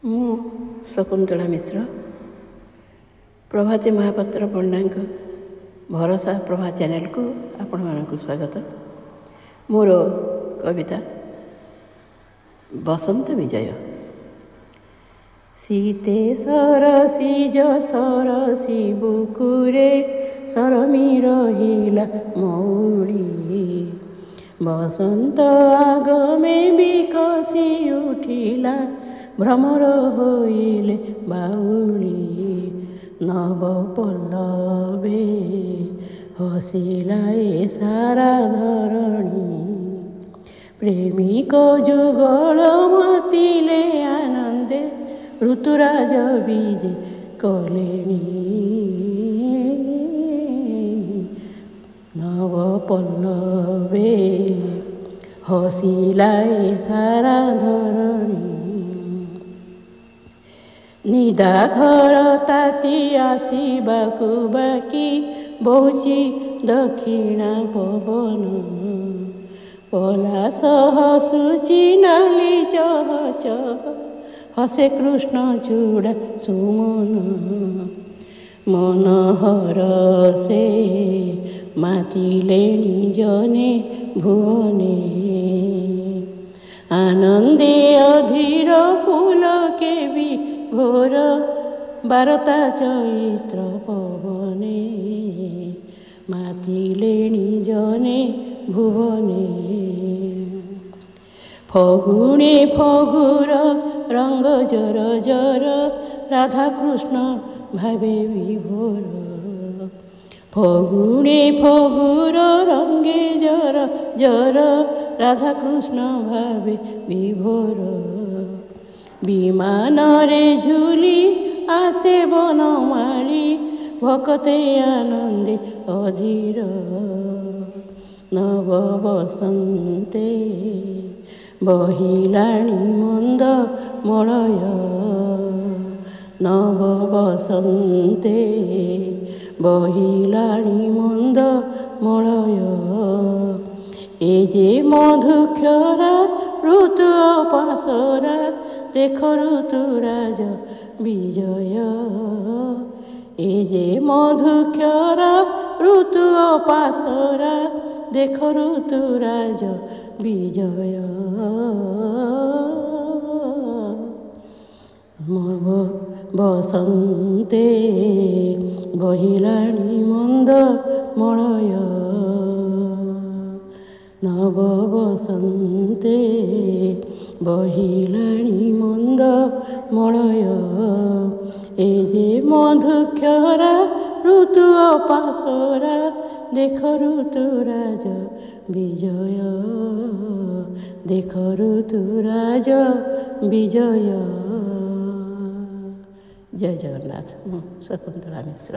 ମୁଁ ଶକୁନ୍ତଳା ମିଶ୍ର ପ୍ରଭାତୀ ମହାପାତ୍ର ପଣ୍ଡାଙ୍କ ଭରସା ପ୍ରଭା ଚ୍ୟାନେଲକୁ ଆପଣମାନଙ୍କୁ ସ୍ୱାଗତ। ମୋର କବିତା ବସନ୍ତ ବିଜୟ। ଶୀତେ ସରସି ସରସି ବୁକୁରେ ସରମି ରହିଲା ମଉଳି, ବସନ୍ତ ଆଗମେ ବିକଶି ଉଠିଲା ଭ୍ରମର ହୋଇଲେ ବାଉଳି। ନବ ପଲ୍ଲବେ ହସିଲା ଏ ସାରା ଧରଣୀ, ପ୍ରେମିକ ଯୁଗଳ ମାତିଲେ ଆନନ୍ଦେ ଋତୁରାଜ ବିଜେ କଲେଣି। ନବ ପଲ୍ଲବେ ହସିଲା ଏ ସାରା ଧରଣୀ, ନିଦା ଘର ତାତି ଆସିବାକୁ ବାକି ବହୁଛି ଦକ୍ଷିଣା ପବନ। ପଲାଶ ହସୁଛି ନାଲି ଚହ ଚହ, ହସେ କୃଷ୍ଣ ଚୂଡ଼ା ସୁମନ। ମନୋହର ସେ ମାତିଲେଣି ଜନେ ଭୁବନେ, ଆନନ୍ଦେ ଅଧୀର ପୁଲକେ ବି ଭୋର ବାରତା ଚୈତ୍ର ପବନେ। ମାତିଲେଣି ଜନେ ଭୁବନେ, ଫଗୁଣେ ଫଗୁର ରଙ୍ଗ ଜର ଜର, ରାଧାକୃଷ୍ଣ ଭାବେ ବିଭୋର। ଫଗୁଣେ ଫଗୁର ରଙ୍ଗେ ଜର ଜର, ରାଧାକୃଷ୍ଣ ଭାବେ ବିଭୋର। ବିମାନରେ ଝୁଲି ଆସେ ବନମାଳୀ, ଭକତେ ଆନନ୍ଦେ ଅଧୀର। ନବ ବସନ୍ତେ ବହିଲାଣି ମନ୍ଦ ମଳୟ, ନବ ବସନ୍ତେ ବହିଲାଣି ମନ୍ଦ ମଳୟ। ଏ ଯେ ମଧୁକ୍ଷରା ଋତୁ ଅପାସରା, ଦେଖ ଋତୁରାଜ ବିଜୟ। ଏ ଯେ ମଧୁକ୍ଷରା ଋତୁ ଅପାସରା, ଦେଖ ଋତୁରାଜ ବିଜୟ। ବସନ୍ତେ ବହିଲାଣି ମନ୍ଦ ମଳୟ, ନବ ବସନ୍ତେ ବହିଲାଣି ମନ୍ଦ ମଳୟ। ଏ ଯେ ମଧୁକ୍ଷରା ଋତୁ ଅପାସରା, ଦେଖ ଋତୁରାଜ ବିଜୟ। ଦେଖ ଋତୁରାଜ ବିଜୟ। ଜୟ ଜଗନ୍ନାଥ। ମୁଁ ଶକୁନ୍ତଳା ମିଶ୍ର।